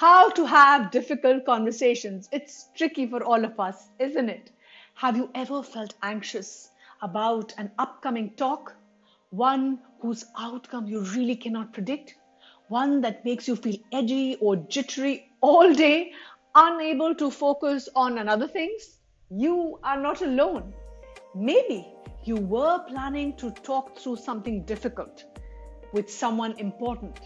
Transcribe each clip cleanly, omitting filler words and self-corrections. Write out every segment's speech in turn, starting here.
How to have difficult conversations. It's tricky for all of us, isn't it? Have you ever felt anxious about an upcoming talk? One whose outcome you really cannot predict? One that makes you feel edgy or jittery all day, unable to focus on another things? You are not alone. Maybe you were planning to talk through something difficult with someone important.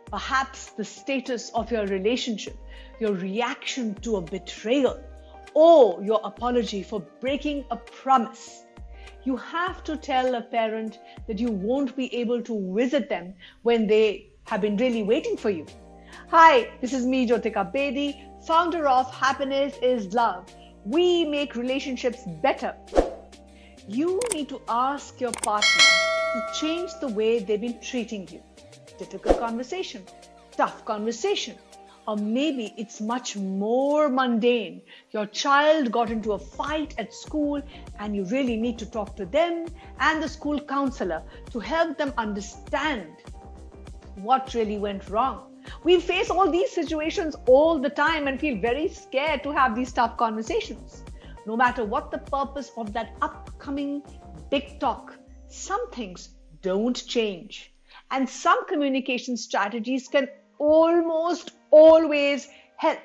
Perhaps the status of your relationship, your reaction to a betrayal, or your apology for breaking a promise. You have to tell a parent that you won't be able to visit them when they have been really waiting for you. Hi, this is me, Jyotika Bedi, founder of Happiness is Love. We make relationships better. You need to ask your partner to change the way they've been treating you. Difficult conversation, tough conversation, or maybe it's much more mundane. Your child got into a fight at school and you really need to talk to them and the school counselor to help them understand what really went wrong. We face all these situations all the time and feel very scared to have these tough conversations. No matter what the purpose of that upcoming big talk, some things don't change. And some communication strategies can almost always help.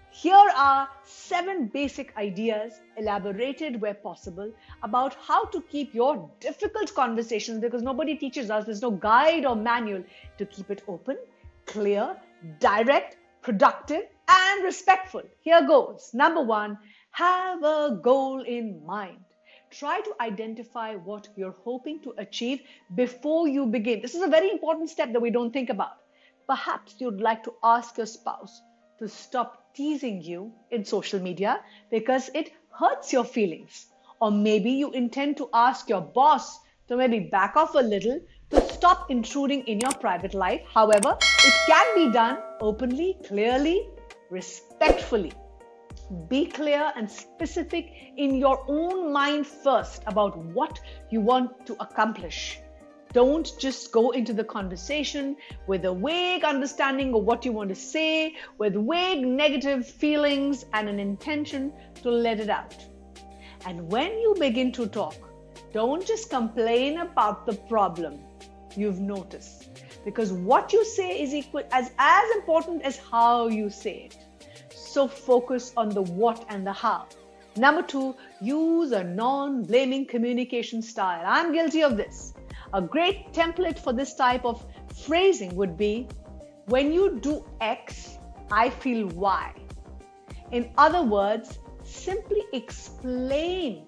Here are 7 basic ideas, elaborated where possible, about how to keep your difficult conversations, because nobody teaches us, there's no guide or manual, to keep it open, clear, direct, productive, and respectful. Here goes. Number 1, have a goal in mind. Try to identify what you're hoping to achieve before you begin. This is a very important step that we don't think about. Perhaps you'd like to ask your spouse to stop teasing you in social media because it hurts your feelings. Or maybe you intend to ask your boss to maybe back off a little to stop intruding in your private life. However, it can be done openly, clearly, respectfully. Be clear and specific in your own mind first about what you want to accomplish. Don't just go into the conversation with a vague understanding of what you want to say, with vague negative feelings and an intention to let it out. And when you begin to talk, don't just complain about the problem you've noticed, because what you say is as important as how you say it. So focus on the what and the how. Number 2, use a non-blaming communication style. I'm guilty of this. A great template for this type of phrasing would be, when you do X, I feel Y. In other words, simply explain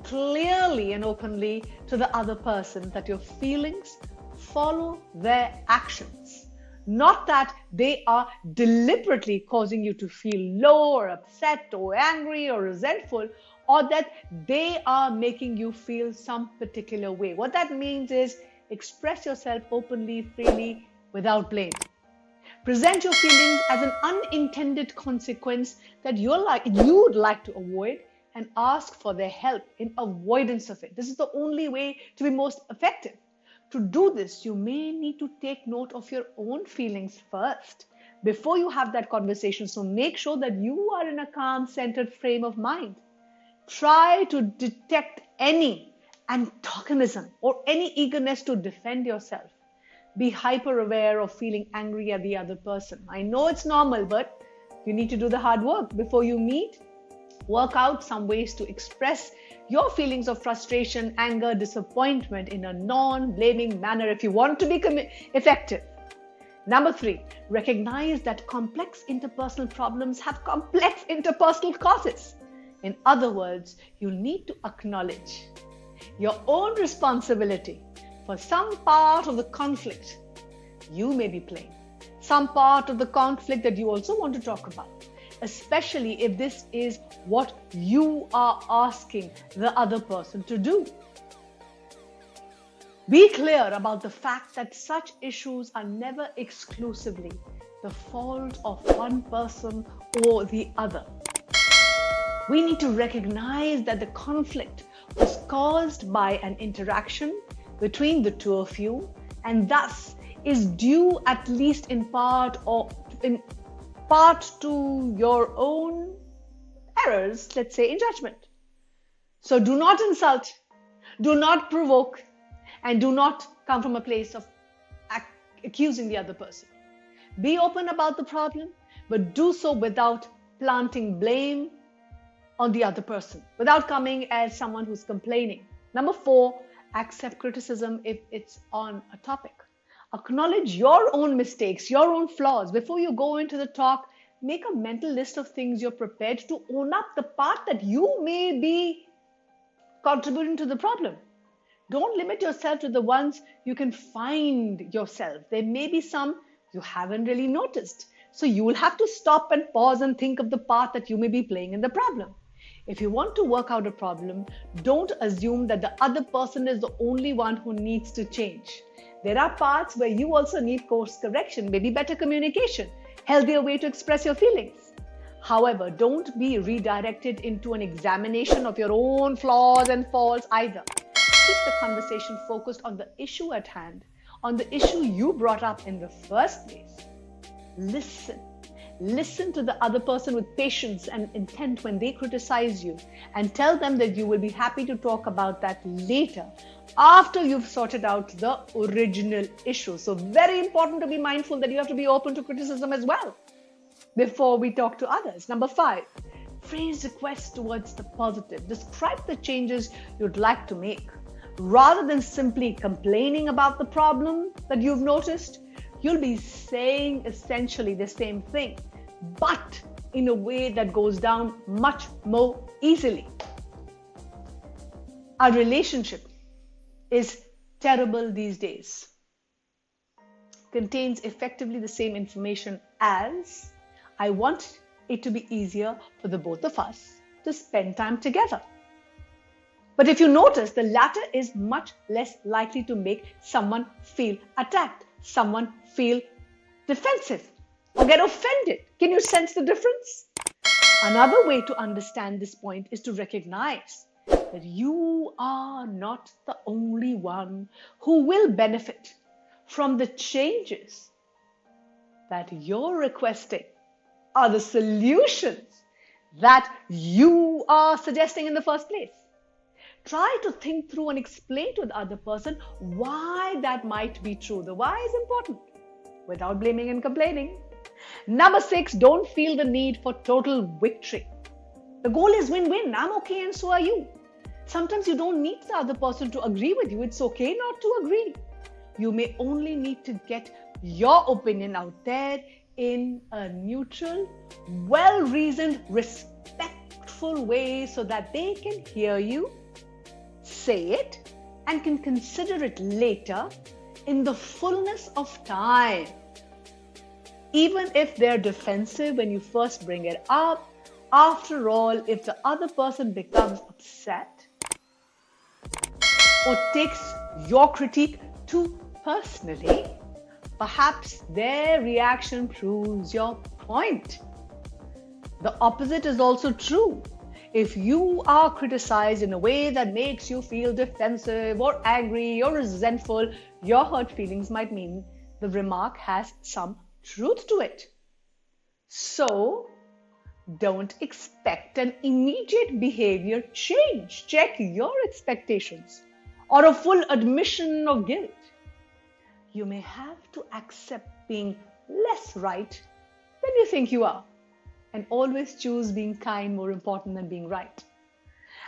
clearly and openly to the other person that your feelings follow their actions. Not that they are deliberately causing you to feel low or upset or angry or resentful, or that they are making you feel some particular way. What that means is express yourself openly, freely, without blame. Present your feelings as an unintended consequence that you'd like to avoid, and ask for their help in avoidance of it. This is the only way to be most effective. To do this, you may need to take note of your own feelings first before you have that conversation. So make sure that you are in a calm, centered frame of mind. Try to detect any antagonism or any eagerness to defend yourself. Be hyper aware of feeling angry at the other person. I know it's normal, but you need to do the hard work before you meet. Work out some ways to express your feelings of frustration, anger, disappointment in a non-blaming manner if you want to be effective. Number 3, recognize that complex interpersonal problems have complex interpersonal causes. In other words, you need to acknowledge your own responsibility for some part of the conflict you may be playing, some part of the conflict that you also want to talk about, especially if this is what you are asking the other person to do. Be clear about the fact that such issues are never exclusively the fault of one person or the other. We need to recognize that the conflict was caused by an interaction between the two of you, and thus is due, at least in part or part to your own errors, let's say, in judgment. So do not insult, do not provoke, and do not come from a place of accusing the other person. Be open about the problem, but do so without planting blame on the other person, without coming as someone who's complaining. Number 4, accept criticism if it's on a topic. Acknowledge your own mistakes, your own flaws. Before you go into the talk, make a mental list of things you're prepared to own up the part that you may be contributing to the problem. Don't limit yourself to the ones you can find yourself. There may be some you haven't really noticed. So you will have to stop and pause and think of the part that you may be playing in the problem. If you want to work out a problem, don't assume that the other person is the only one who needs to change. There are parts where you also need course correction, maybe better communication, healthier way to express your feelings. However, don't be redirected into an examination of your own flaws and faults either. Keep the conversation focused on the issue at hand, on the issue you brought up in the first place. Listen to the other person with patience and intent when they criticize you, and tell them that you will be happy to talk about that later after you've sorted out the original issue. So very important to be mindful that you have to be open to criticism as well before we talk to others. Number 5, phrase requests towards the positive. Describe the changes you'd like to make. Rather than simply complaining about the problem that you've noticed, you'll be saying essentially the same thing, but in a way that goes down much more easily. Our relationship is terrible these days. Contains effectively the same information as, I want it to be easier for the both of us to spend time together. But if you notice, the latter is much less likely to make someone feel attacked, someone feel defensive, or get offended. Can you sense the difference? Another way to understand this point is to recognize that you are not the only one who will benefit from the changes that you're requesting or the solutions that you are suggesting in the first place. Try to think through and explain to the other person why that might be true. The why is important, without blaming and complaining. Number 6, don't feel the need for total victory. The goal is win-win. I'm okay and so are you. Sometimes you don't need the other person to agree with you. It's okay not to agree. You may only need to get your opinion out there in a neutral, well-reasoned, respectful way so that they can hear you, say it, and can consider it later in the fullness of time. Even if they're defensive when you first bring it up, after all, if the other person becomes upset or takes your critique too personally, perhaps their reaction proves your point. The opposite is also true. If you are criticized in a way that makes you feel defensive or angry or resentful, your hurt feelings might mean the remark has some truth to it. So, don't expect an immediate behavior change. Check your expectations or a full admission of guilt. You may have to accept being less right than you think you are, and always choose being kind more important than being right.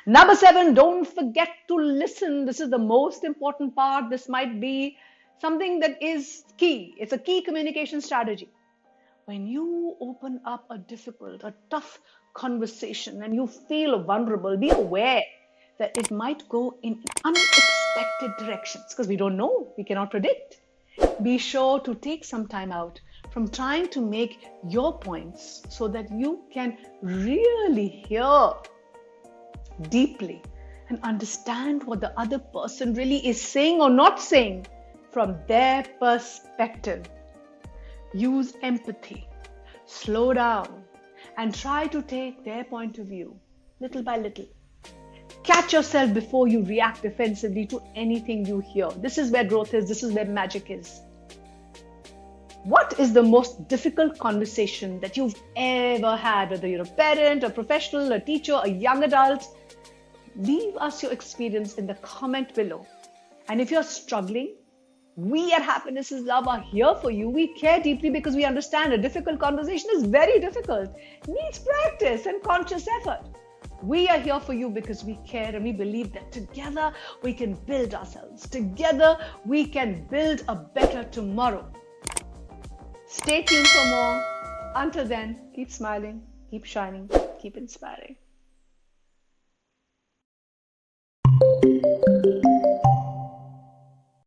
Number 7, don't forget to listen. This is the most important part. This might be something that is key. It's a key communication strategy. When you open up a difficult, a tough conversation and you feel vulnerable, be aware that it might go in unexpected directions because we don't know, we cannot predict. Be sure to take some time out from trying to make your points so that you can really hear deeply and understand what the other person really is saying or not saying from their perspective. Use empathy, slow down, and try to take their point of view little by little. Catch yourself before you react defensively to anything you hear. This is where growth is. This is where magic is. What is the most difficult conversation that you've ever had, whether you're a parent, a professional, a teacher, a young adult? Leave us your experience in the comment below. And if you're struggling, we at Happiness is Love are here for you. We care deeply because we understand a difficult conversation is very difficult, needs practice and conscious effort. We are here for you because we care and we believe that together we can build ourselves. Together we can build a better tomorrow. Stay tuned for more. Until then, keep smiling, keep shining, keep inspiring.